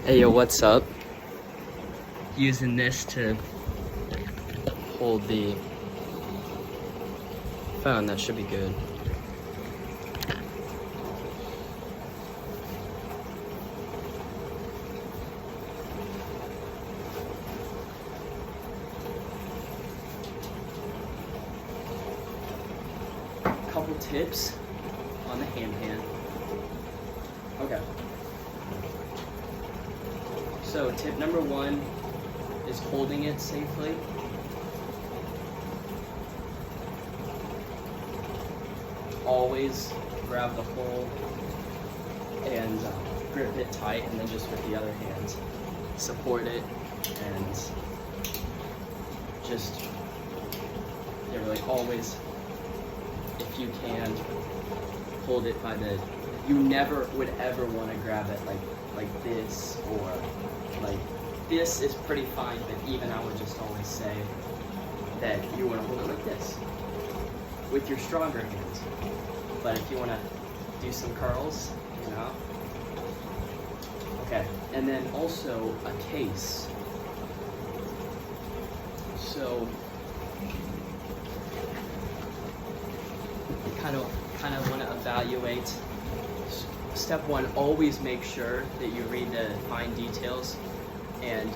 Hey yo, what's up? Using this to hold the phone, that should be good. Couple tips on the handpan. Okay. So tip number one is holding it safely. Always grab the hole and grip it tight, and then just with the other hand support it, and just really always, if you can, hold it by the. You never would ever want to grab it like this, or like this is pretty fine, but even I would just always say that you want to hold it like this with your stronger hands. But if you want to do some curls, you know. Okay, and then also a case. So kind of want to evaluate. Step one, always make sure that you read the fine details and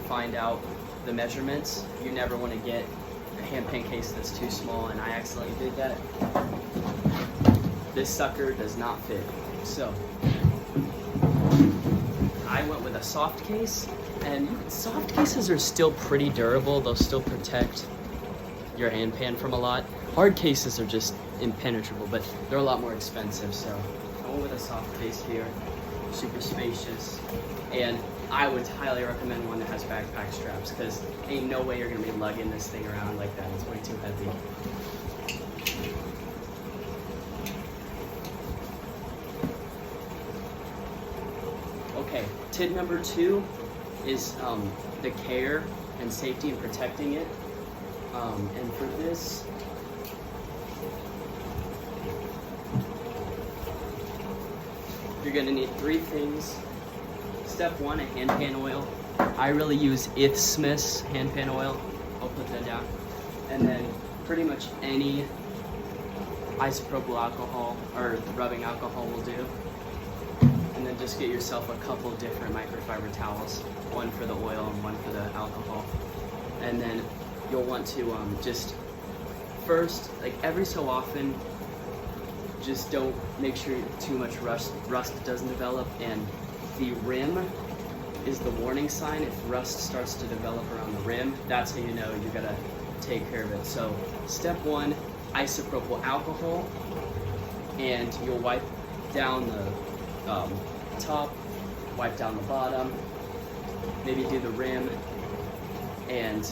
find out the measurements. You never want to get a handpan case that's too small, and I accidentally did that. This sucker does not fit. So I went with a soft case, and soft cases are still pretty durable. They'll still protect your handpan from a lot. Hard cases are just impenetrable, but they're a lot more expensive, so with a soft case here, super spacious, and I would highly recommend one that has backpack straps, because ain't no way you're gonna be lugging this thing around like that. It's way too heavy. Okay, tip number two is the care and safety and protecting it. And for this, you're gonna need three things. Step one, a handpan oil. I really use Smith's handpan oil. I'll put that down. And then pretty much any isopropyl alcohol or rubbing alcohol will do. And then just get yourself a couple different microfiber towels, one for the oil and one for the alcohol. And then you'll want to just first, like every so often, just don't make sure too much rust doesn't develop, and the rim is the warning sign. If rust starts to develop around the rim, that's how you know you gotta take care of it. So step one, isopropyl alcohol, and you'll wipe down the top, wipe down the bottom, maybe do the rim, and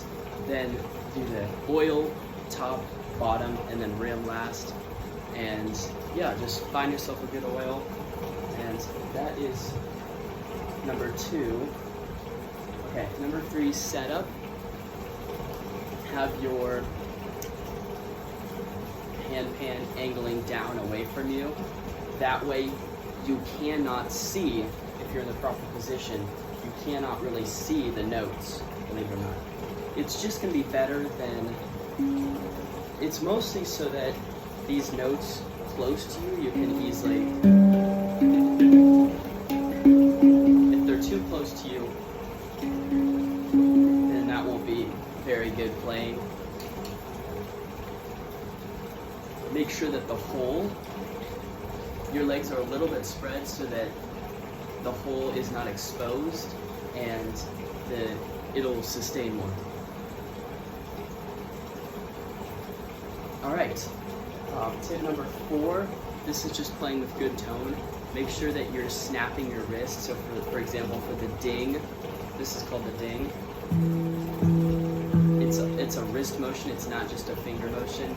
then do the oil, top, bottom, and then rim last. And yeah, just find yourself a good oil, and that is number two. Okay, number three, setup. Have your handpan angling down away from you. That way you cannot see, if you're in the proper position, you cannot really see the notes, believe it or not. It's just gonna be better than, it's mostly so that these notes close to you, you can easily, if they're too close to you, then that won't be very good playing. Make sure that the hole, your legs are a little bit spread so that the hole is not exposed, and it'll sustain more. All right. Tip number four, this is just playing with good tone. Make sure that you're snapping your wrist. So for example, for the ding, this is called the ding. It's a wrist motion, it's not just a finger motion.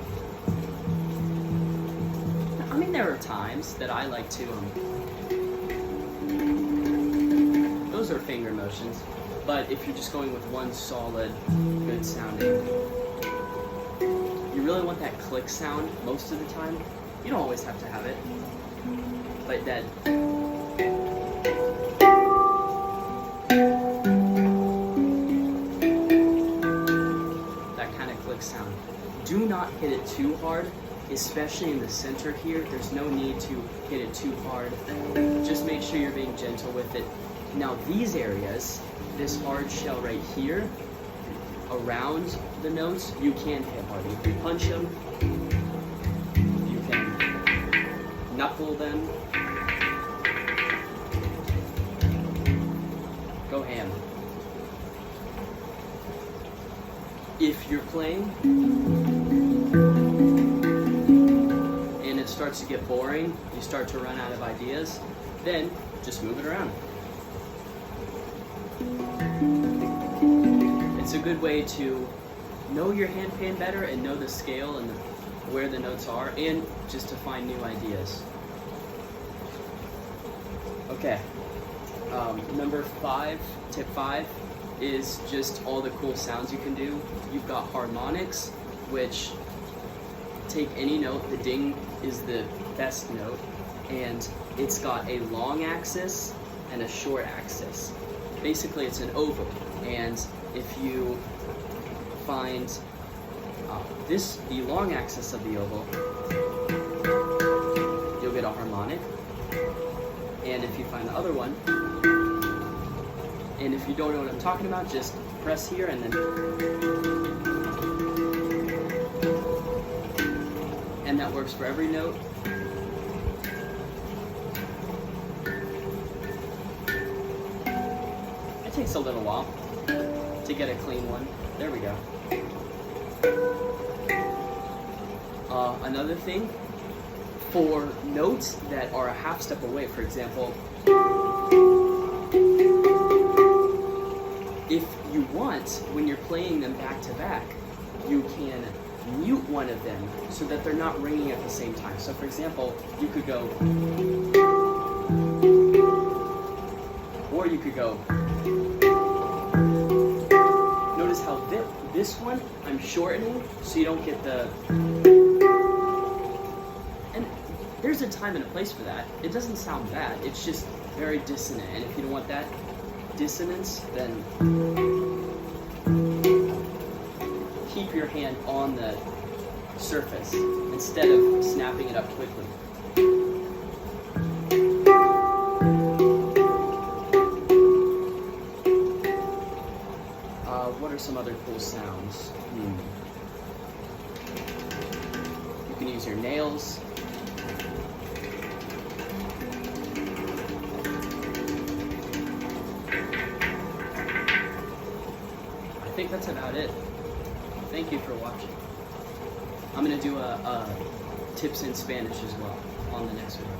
I mean, there are times that I like to, those are finger motions, but if you're just going with one solid, good sounding, you really want that click sound most of the time. You don't always have to have it, but that hit it too hard, especially in the center here. There's no need to hit it too hard. Just make sure you're being gentle with it. Now these areas, this hard shell right here, around the notes, you can hit hard. You can punch them, you can knuckle them. Go ham. If you're playing and it starts to get boring, you start to run out of ideas, then just move it around. It's a good way to know your handpan better and know the scale and where the notes are, and just to find new ideas. Okay, number 5, tip 5, is just all the cool sounds you can do. You've got harmonics, which take any note. The ding is the best note, and it's got a long axis and a short axis. Basically, it's an oval, and if you find the long axis of the oval, you'll get a harmonic. And if you find the other one, and if you don't know what I'm talking about, just press here and then, and that works for every note. It takes a little while to get a clean one. There we go. Another thing, for notes that are a half step away, for example, if you want, when you're playing them back to back, you can mute one of them so that they're not ringing at the same time. So for example, you could go, or you could go. Notice how this one, I'm shortening so you don't get the, and there's a time and a place for that. It doesn't sound bad, it's just very dissonant, and if you don't want that dissonance, then keep your hand on the surface instead of snapping it up quickly. What are some other cool sounds? You can use your nails. I think that's about it. Thank you for watching. I'm going to do a tips in Spanish as well on the next video.